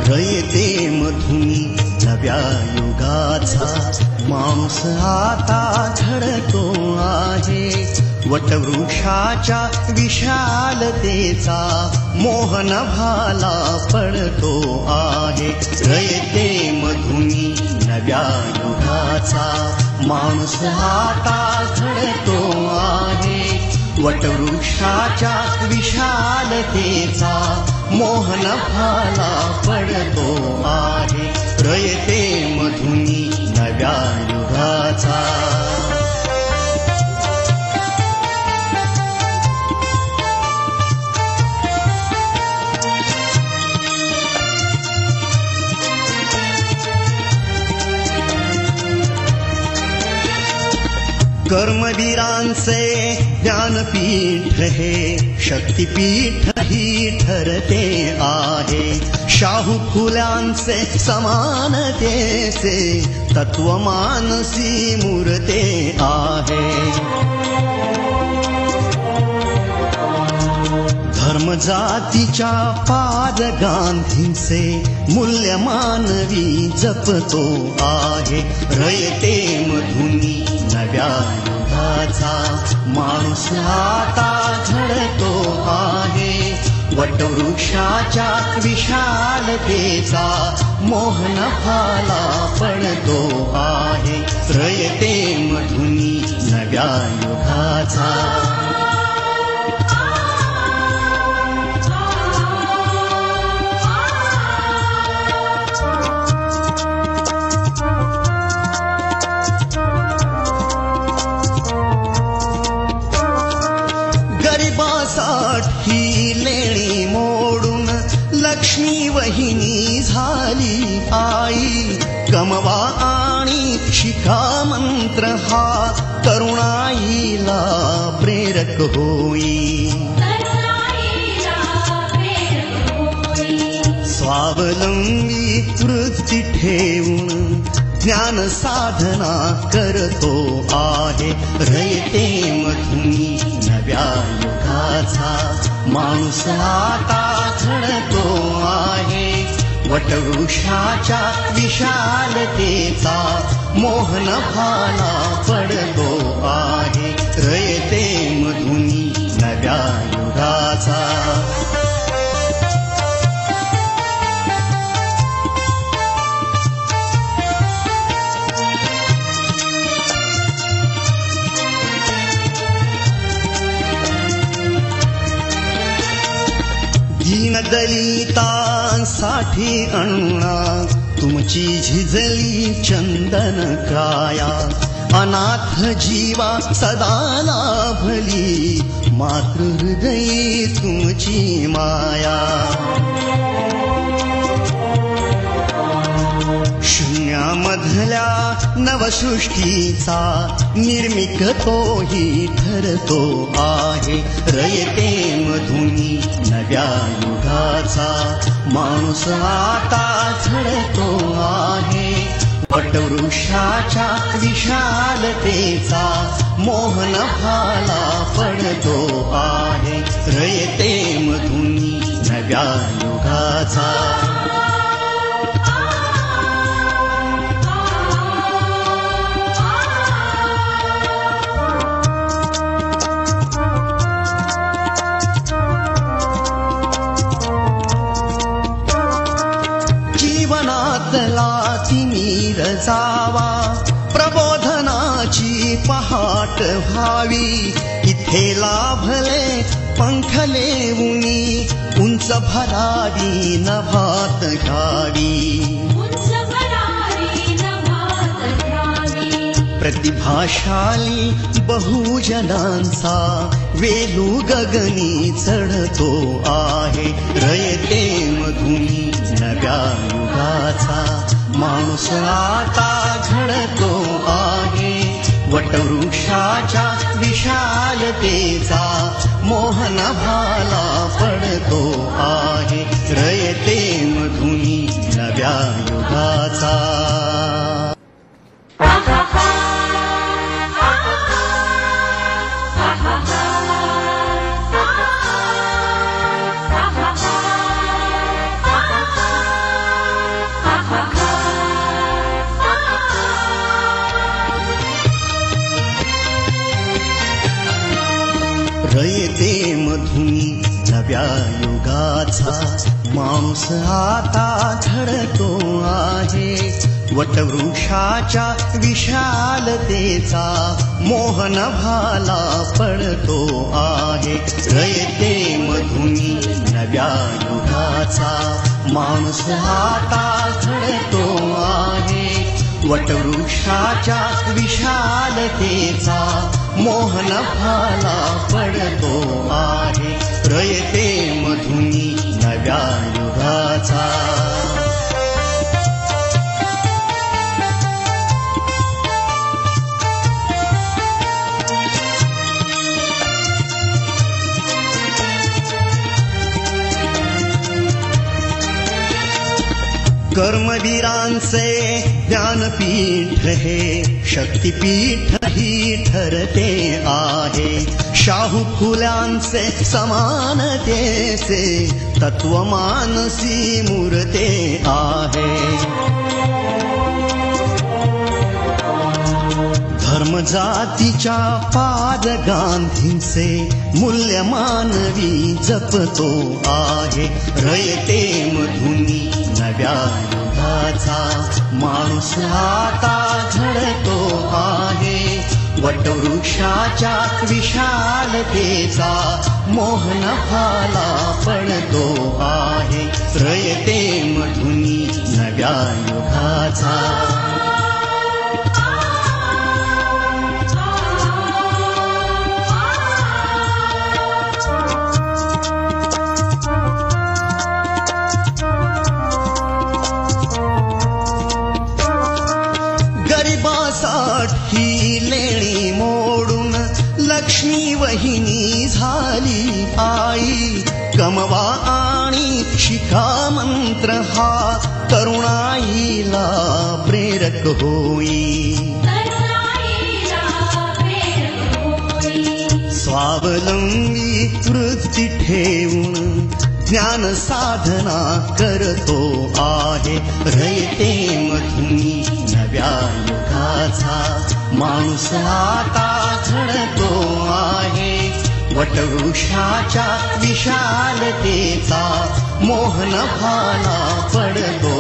रयते मधुनी नव्या युगाचा माणूस आता घडतो आहे. वटवृक्षाच्या विशालतेचा मोहन भाला पडतो आहे. रयते मधुनी नव्या युगाचा माणूस आता घडतो आहे. वटवृक्षाच्या विशालतेचा मोहन भाला पडतो आहे. रयते मधुनी नव्या युगाचा. कर्मवीरांचे ज्ञानपीठ हे शक्तिपीठ ही ठरते आहे. शाहू फुल्यांचे समानतेचे तत्वमानसी मूर्ते आहे. धर्म जातीच्या पाद गांधींचे मूल्य मानवी जपतो आहे. रयते मधुनी नव्या युगाचा माणूस आता घडतो आहे. वटवृक्षाच्या विशालतेचा मोहन भाला पडतो आहे. रयते मधुनी नव्या युगाचा. ही लेणी मोडून लक्ष्मी वहिनी झाली आई. कमवा आणि शिका मंत्र हा तरुणाईला प्रेरक होई. स्वावलंबी वृत्ती ठेवून ज्ञान साधना करतो आहे. रयते मधुनी नव्या युगाचा माणूस आता घडतो आहे. वटवृक्षाच्या विशालतेचा मोहन भाला पडतो आहे. रयते मधुनी नव्या युगाचा. दलितांसाठी अण्णा तुमची झिजली चंदन काया. अनाथ जीवा सदा लाभली मातृहृदयी तुमची माया. शून्यामधल्या नवसृष्टीचा निर्मिक तोही ठरतो आहे. रयते मधुनी नव्या युगाचा माणूस आता घडतो आहे. वटवृक्षाच्या विशालतेचा मोहन भाला पडतो आहे. रयते मधुनी नव्या युगाचा. तिमीर जावा प्रबोधनाची पहाट व्हावी. इथे लाभले पंखले उनी उंच भरावी नभात घावी. प्रतिभाशाली बहुजनांचा वेलू गगनी चढतो आहे. रयते मधुनी नव्या युगाचा माणूस आता घडतो आहे. वटवृक्षाच्या विशालतेचा मोहन भाला पडतो आहे रयते मधुनी नव्या युगाचा रयते मधुनी नव्या युगाचा माणूस आता घडतो आहे वटवृक्षाच्या विशालतेचा मोहन भाला पडतो आहे रयते मधुनी नव्या युगाचा माणूस आता घडतो आहे वटवृक्षाच्या विशालतेचा मोहन भाला पडतो आहे रयते मधुनी नव्या युगाचा कर्मवीरांचे ज्ञानपीठ हे शक्तिपीठ ही ठरते आहे शाहू फुल्यांचे समानतेचे तत्वमानसी मूर्ते आहे धर्म जातीच्या पाद गांधींचे मूल्य मानवी जपतो आहे रयते मधुनी नव्या युगाचा माणूस आता घडतो आहे वटवृक्षाच्या विशालतेचा मोहन भाला पडतो आहे रयते मधुनी नव्या युगाचा गरिबासाठी लेणी मोडून लक्ष्मी वहिनी झाली आई कमवा आणि शिका मंत्र हा तरुणाईला प्रेरक होई स्वावलंबी वृत्ती ठेवून ज्ञान साधना करतो आहे रयते मधुनी नव्या युगाचा माणूस आता घडतो आहे वटवृक्षाच्या विशालतेचा मोहन भाला पडतो